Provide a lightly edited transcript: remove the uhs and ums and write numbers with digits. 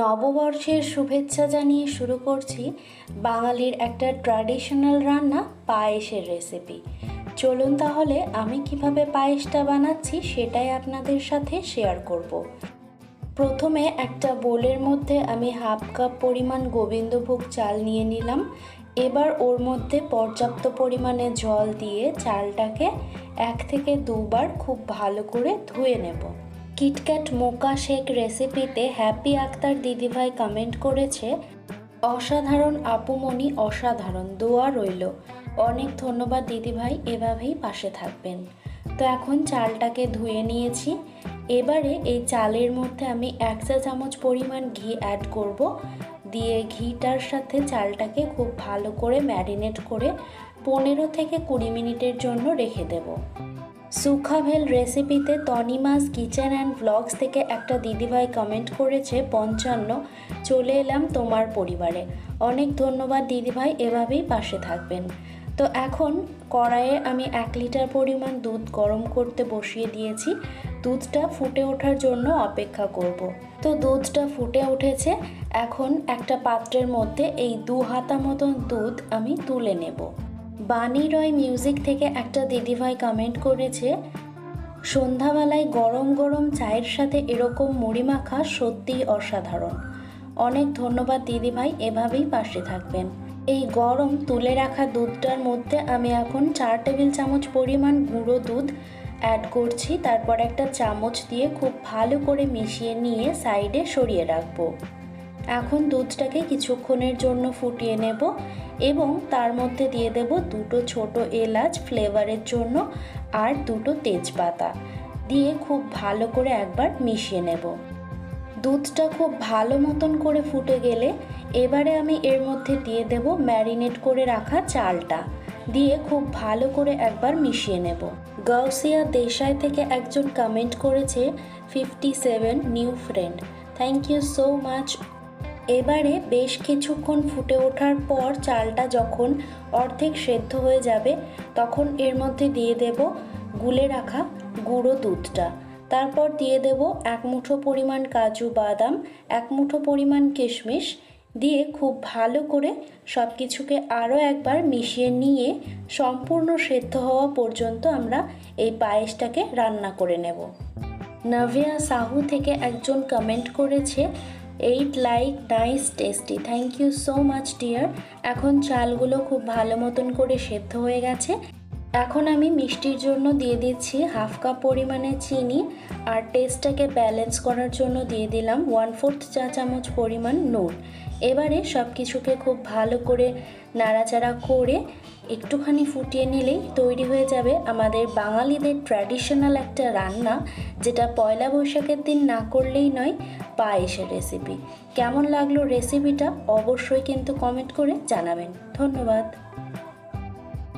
নববর্ষের শুভেচ্ছা জানিয়ে শুরু করছি বাঙালির একটা ট্র্যাডিশনাল রান্না পায়েসের রেসিপি। চলুন তাহলে আমি কিভাবে পায়েসটা বানাচ্ছি সেটাই আপনাদের সাথে শেয়ার করব। প্রথমে একটা বোলের মধ্যে আমি হাফ কাপ পরিমাণ গোবিন্দভোগ চাল নিয়ে নিলাম। এবার ওর মধ্যে পর্যাপ্ত পরিমাণে জল দিয়ে চালটাকে 1 থেকে 2 বার খুব ভালো করে ধুয়ে নেব। কিটক্যাট মোকা শেক রেসিপিতে হ্যাপি আক্তার দিদিভাই কমেন্ট করেছে, অসাধারণ আপুমণি, অসাধারণ, দোয়া রইল। অনেক ধন্যবাদ দিদিভাই, এভাবেই পাশে থাকবেন। তো এখন চালটাকে ধুয়ে নিয়েছি। এবারে এই চালের মধ্যে আমি 1 চা চামচ পরিমাণ ঘি অ্যাড করব। দিয়ে ঘিটার সাথে চালটাকে খুব ভালো করে ম্যারিনেট করে 15 থেকে 20 মিনিটের জন্য রেখে দেব। সুখাভেল রেসিপিতে তনিমাস কিচেন অ্যান্ড ব্লগস থেকে একটা দিদিভাই কমেন্ট করেছে, 55, চলে এলাম তোমার পরিবারে। অনেক ধন্যবাদ দিদিভাই, এভাবেই পাশে থাকবেন। তো এখন কড়াইয়ে আমি 1 লিটার পরিমাণ দুধ গরম করতে বসিয়ে দিয়েছি। দুধটা ফুটে ওঠার জন্য অপেক্ষা করব। তো দুধটা ফুটে উঠেছে। এখন একটা পাত্রের মধ্যে এই 2 হাতা মতন দুধ আমি তুলে নেব। বানি রয় মিউজিক থেকে একটা দিদিভাই কমেন্ট করেছে, সন্ধ্যাবেলায় গরম গরম চায়ের সাথে এরকম মুড়ি মাখা সত্যিই অসাধারণ। অনেক ধন্যবাদ দিদিভাই, এভাবেই পাশে থাকবেন। এই গরম তুলে রাখা দুধটার মধ্যে আমি এখন 4 টেবিল চামচ পরিমাণ গুঁড়ো দুধ অ্যাড করছি। তারপর একটা চামচ দিয়ে খুব ভালো করে মিশিয়ে নিয়ে সাইডে সরিয়ে রাখবো। এখন দুধটাকে কিছুক্ষণের জন্য ফুটিয়ে নেব এবং তার মধ্যে দিয়ে দেব 2টো ছোট এলাচ ফ্লেভারের জন্য আর 2টো তেজপাতা দিয়ে খুব ভালো করে একবার মিশিয়ে নেব। দুধটা খুব ভালো মতন করে ফুটে গেলে এবারে আমি এর মধ্যে দিয়ে দেব ম্যারিনেট করে রাখা চালটা, দিয়ে খুব ভালো করে একবার মিশিয়ে নেব। গাউসিয়া দেশাই থেকে একজন কমেন্ট করেছে, 57 new friend, thank you so much. এবারে বেশ কিছুক্ষণ ফুটে ওঠার পর চালটা যখন অর্ধেক সেদ্ধ হয়ে যাবে তখন এর মধ্যে দিয়ে দেব গুলে রাখা গুঁড়ো দুধটা। তারপর দিয়ে দেব 1 মুঠো পরিমাণ কাজু বাদাম, 1 মুঠো পরিমাণ কিশমিশ দিয়ে খুব ভালো করে সব কিছুকে আরও একবার মিশিয়ে নিয়ে সম্পূর্ণ সেদ্ধ হওয়া পর্যন্ত আমরা এই পায়েসটাকে রান্না করে নেব। নাভিয়া সাহু থেকে একজন কমেন্ট করেছে, 8 like nice tasty, thank you so much dear. এখন চালগুলো খুব ভালো মতন করে সেদ্ধ হয়ে গেছে। এখন আমি মিষ্টির জন্য দিয়ে দিচ্ছি হাফ কাপ পরিমাণে চিনি আর টেস্টটাকে ব্যালেন্স করার জন্য দিয়ে দিলাম 1/4 চা চামচ পরিমাণ নুন। এবারে সব কিছুকে খুব ভালো করে নাড়াচাড়া করে একটুখানি ফুটিয়ে নিলেই তৈরি হয়ে যাবে আমাদের বাঙালিদের ট্র্যাডিশনাল একটা রান্না, যেটা পয়লা বৈশাখের দিন না করলেই নয়, পায়েসের রেসিপি। কেমন লাগলো রেসিপিটা অবশ্যই কিন্তু কমেন্ট করে জানাবেন। ধন্যবাদ।